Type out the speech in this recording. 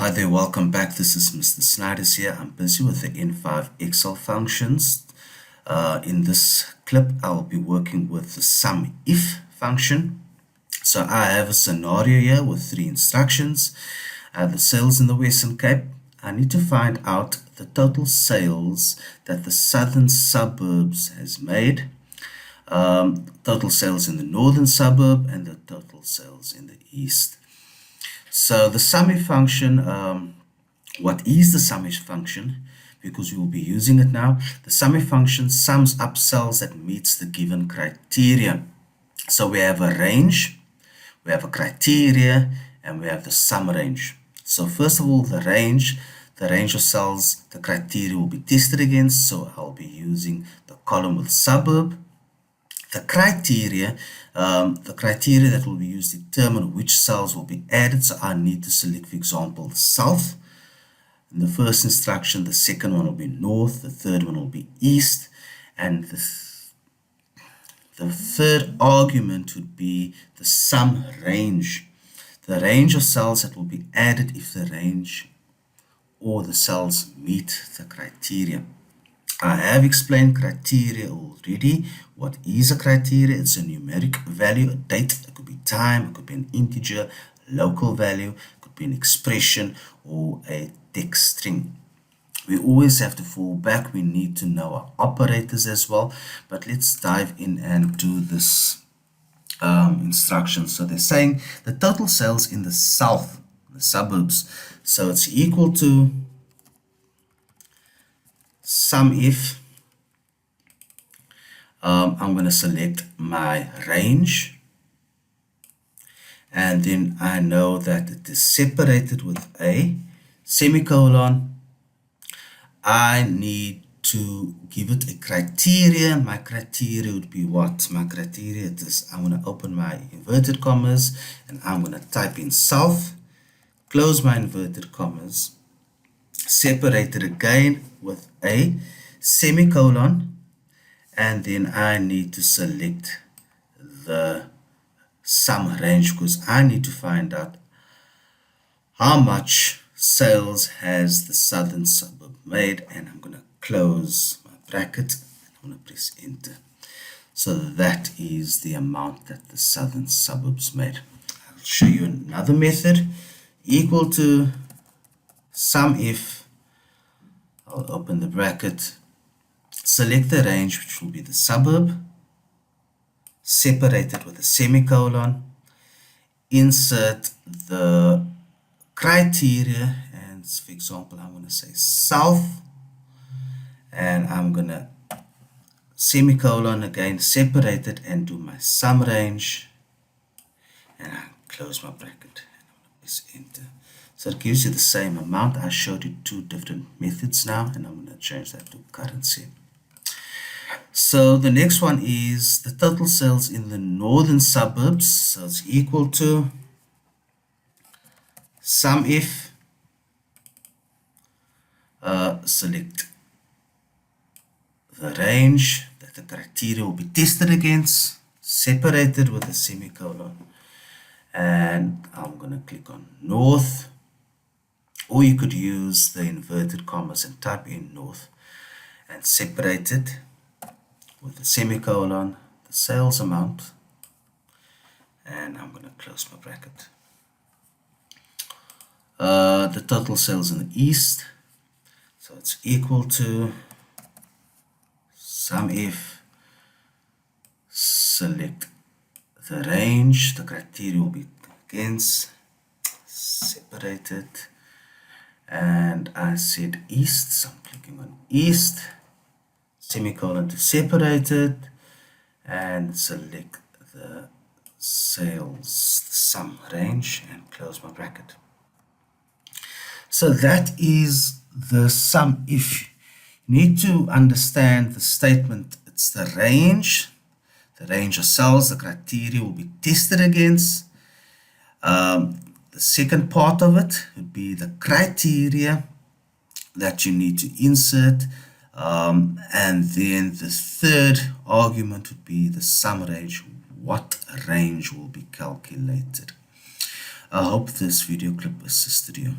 Hi there, welcome back. This is Mr. Snyder's here. I'm busy with the N5 Excel functions. In this clip, I'll be working with the SUMIF function. So I have a scenario here with three instructions. I have the sales in the Western Cape. I need to find out the total sales that the southern suburbs has made, total sales in the northern suburb, and the total sales in the east. So the SUMIF function, what is the SUMIF function? Because we will be using it now. The SUMIF function sums up cells that meets the given criteria. So we have a range, we have a criteria, and we have the sum range. So first of all, the range of cells, the criteria will be tested against. So I'll be using the column with suburb. The criteria that will be used to determine which cells will be added. So I need to select, for example, the south. In the first instruction, the second one will be north, the third one will be east, and the third argument would be the sum range. The range of cells that will be added if the range or the cells meet the criteria. I have explained criteria already. What is a criteria? It's a numeric value, a date. It could be time, it could be an integer, local value, it could be an expression or a text string. We always have to fall back. We need to know our operators as well. But let's dive in and do this instruction. So they're saying the total sales in the south, the suburbs. So it's equal to SUMIF. I'm going to select my range, and then I know that it is separated with a semicolon. I need to give it a criteria. My criteria would be what? My criteria is I'm going to open my inverted commas and I'm going to type in south, close my inverted commas, separate it again with a semicolon, and then I need to select the sum range because I need to find out how much sales has the southern suburb made, and I'm going to close my bracket and I'm going to press enter. So that is the amount that the southern suburbs made. I'll show you another method. Equal to SUMIF. I'll open the bracket, select the range, which will be the suburb, separate it with a semicolon, insert the criteria, and for example, I'm going to say south, and I'm going to semicolon again, separate it, and do my sum range, and I close my bracket, and I'm going to press enter. So it gives you the same amount. I showed you two different methods now, and I'm going to change that to currency. So the next one is the total sales in the northern suburbs. So it's equal to SUMIF. Select the range that the criteria will be tested against, separated with a semicolon, and I'm going to click on north. Or you could use the inverted commas and type in north and separate it with a semicolon, the sales amount, and I'm going to close my bracket. The total sales in the east, so it's equal to SUMIF, select the range, the criteria will be against, separated, and I said east, so I'm clicking on east, semicolon to separate it, and select the sales, the sum range, and close my bracket. So that is the SUMIF. You need to understand the statement. It's the range of cells the criteria will be tested against. The second part of it would be the criteria that you need to insert, and then the third argument would be the sum range, what range will be calculated. I hope this video clip assisted you.